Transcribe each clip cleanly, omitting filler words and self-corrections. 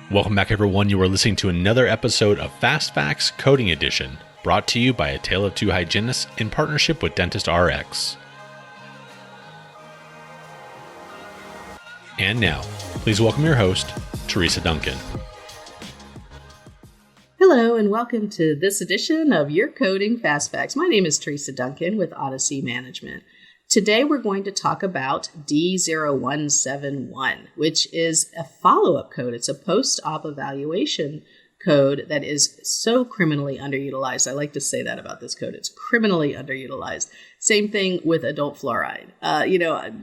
Welcome back, everyone. You are listening to another episode of Fast Facts Coding Edition, brought to you by A Tale of Two Hygienists in partnership with Dentist RX. And now, please welcome your host, Teresa Duncan. Hello, and welcome to this edition of Your Coding Fast Facts. My name is Teresa Duncan with Odyssey Management. Today, we're going to talk about D0171, which is a follow-up code. It's a post-op evaluation code that is so criminally underutilized. I like to say that about this code. It's criminally underutilized. Same thing with adult fluoride.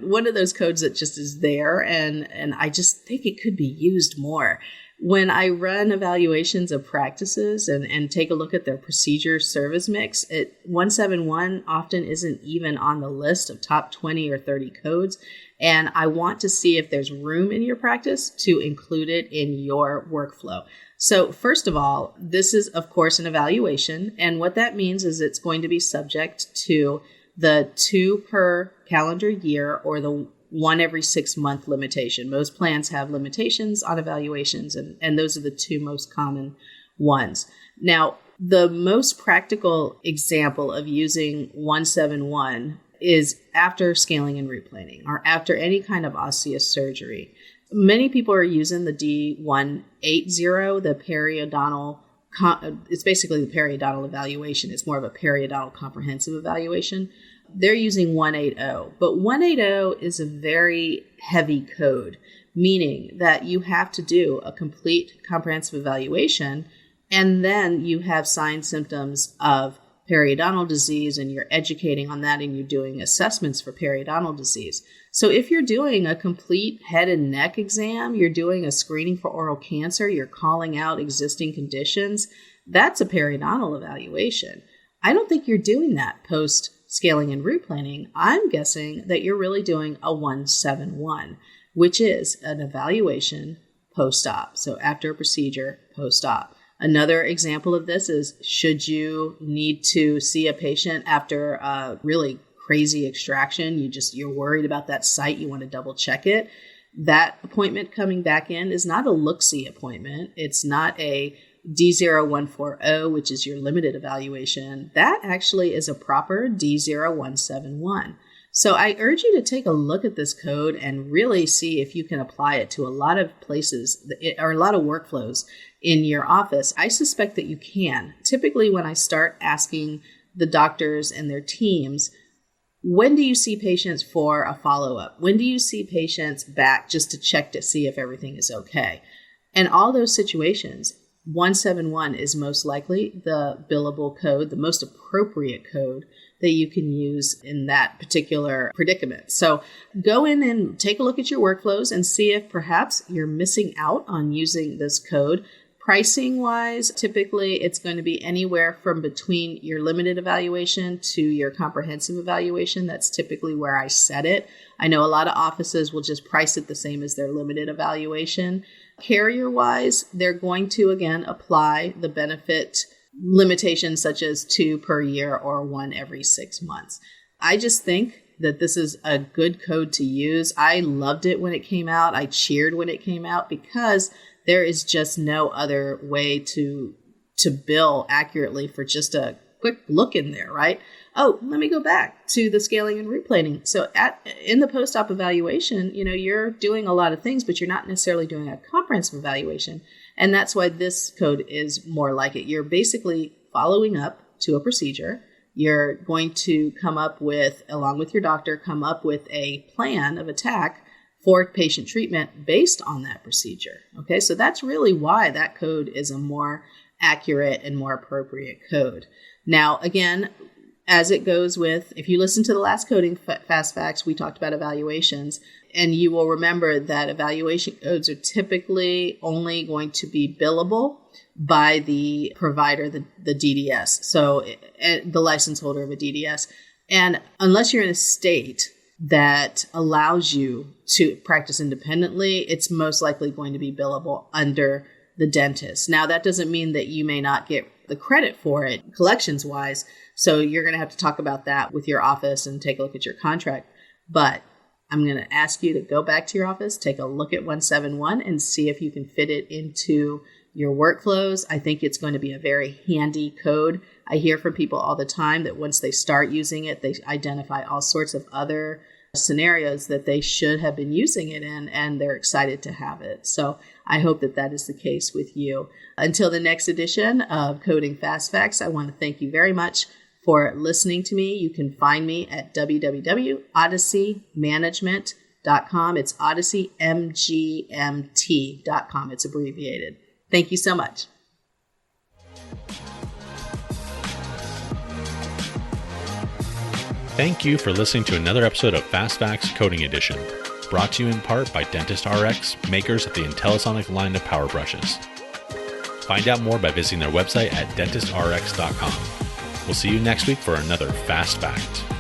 One of those codes that just is there, and I just think it could be used more. When I run evaluations of practices and take a look at their procedure service mix, 171 often isn't even on the list of top 20 or 30 codes. And I want to see if there's room in your practice to include it in your workflow. So first of all, this is, of course, an evaluation. And what that means is it's going to be subject to the 2 per calendar year or the 1 every 6 month limitation. Most plans have limitations on evaluations, and those are the 2 most common ones. Now, the most practical example of using 171 is after scaling and replaning or after any kind of osseous surgery. Many people are using the D0180, the periodontal. It's basically the periodontal evaluation. It's more of a periodontal comprehensive evaluation. They're using 180, but 180 is a very heavy code, meaning that you have to do a complete comprehensive evaluation, and then you have signs, symptoms of periodontal disease, and you're educating on that, and you're doing assessments for periodontal disease. So if you're doing a complete head and neck exam, you're doing a screening for oral cancer, you're calling out existing conditions, that's a periodontal evaluation. I don't think you're doing that post scaling and replaning. I'm guessing that you're really doing a 171, which is an evaluation post-op. So after a procedure, post-op. Another example of this is, should you need to see a patient after a really crazy extraction, you're worried about that site, you want to double check it. That appointment coming back in is not a look-see appointment. It's not a D0140, which is your limited evaluation. That actually is a proper D0171. So I urge you to take a look at this code and really see if you can apply it to a lot of places or a lot of workflows in your office. I suspect that you can. Typically, when I start asking the doctors and their teams, when do you see patients for a follow-up? When do you see patients back just to check to see if everything is okay? And all those situations, 171 is most likely the billable code, the most appropriate code that you can use in that particular predicament. So go in and take a look at your workflows and see if perhaps you're missing out on using this code. Pricing wise, typically it's going to be anywhere from between your limited evaluation to your comprehensive evaluation. That's typically where I set it. I know a lot of offices will just price it the same as their limited evaluation. Carrier-wise, they're going to, again, apply the benefit limitations such as 2 per year or 1 every 6 months. I just think that this is a good code to use. I loved it when it came out. I cheered when it came out because there is just no other way to bill accurately for just a quick look in there, right? Oh, let me go back to the scaling and replaning. So in the post-op evaluation, you're doing a lot of things, but you're not necessarily doing a comprehensive evaluation. And that's why this code is more like it. You're basically following up to a procedure. You're going to come up with, along with your doctor, come up with a plan of attack for patient treatment based on that procedure. Okay, so that's really why that code is a more accurate and more appropriate code. Now, again, as it goes with, if you listen to the last Coding Fast Facts, we talked about evaluations, and you will remember that evaluation codes are typically only going to be billable by the provider, the DDS, so the license holder of a DDS. And unless you're in a state that allows you to practice independently, it's most likely going to be billable under the dentist. Now, that doesn't mean that you may not get the credit for it collections wise. So you're going to have to talk about that with your office and take a look at your contract. But I'm going to ask you to go back to your office, take a look at 171 and see if you can fit it into your workflows. I think it's going to be a very handy code. I hear from people all the time that once they start using it, they identify all sorts of other scenarios that they should have been using it in, and they're excited to have it. So I hope that that is the case with you. Until the next edition of Coding Fast Facts, I want to thank you very much for listening to me. You can find me at www.odysseymanagement.com. It's odysseymgmt.com. It's abbreviated. Thank you so much. Thank you for listening to another episode of Fast Facts Coding Edition, brought to you in part by Dentist RX, makers of the IntelliSonic line of power brushes. Find out more by visiting their website at dentistrx.com. We'll see you next week for another Fast Fact.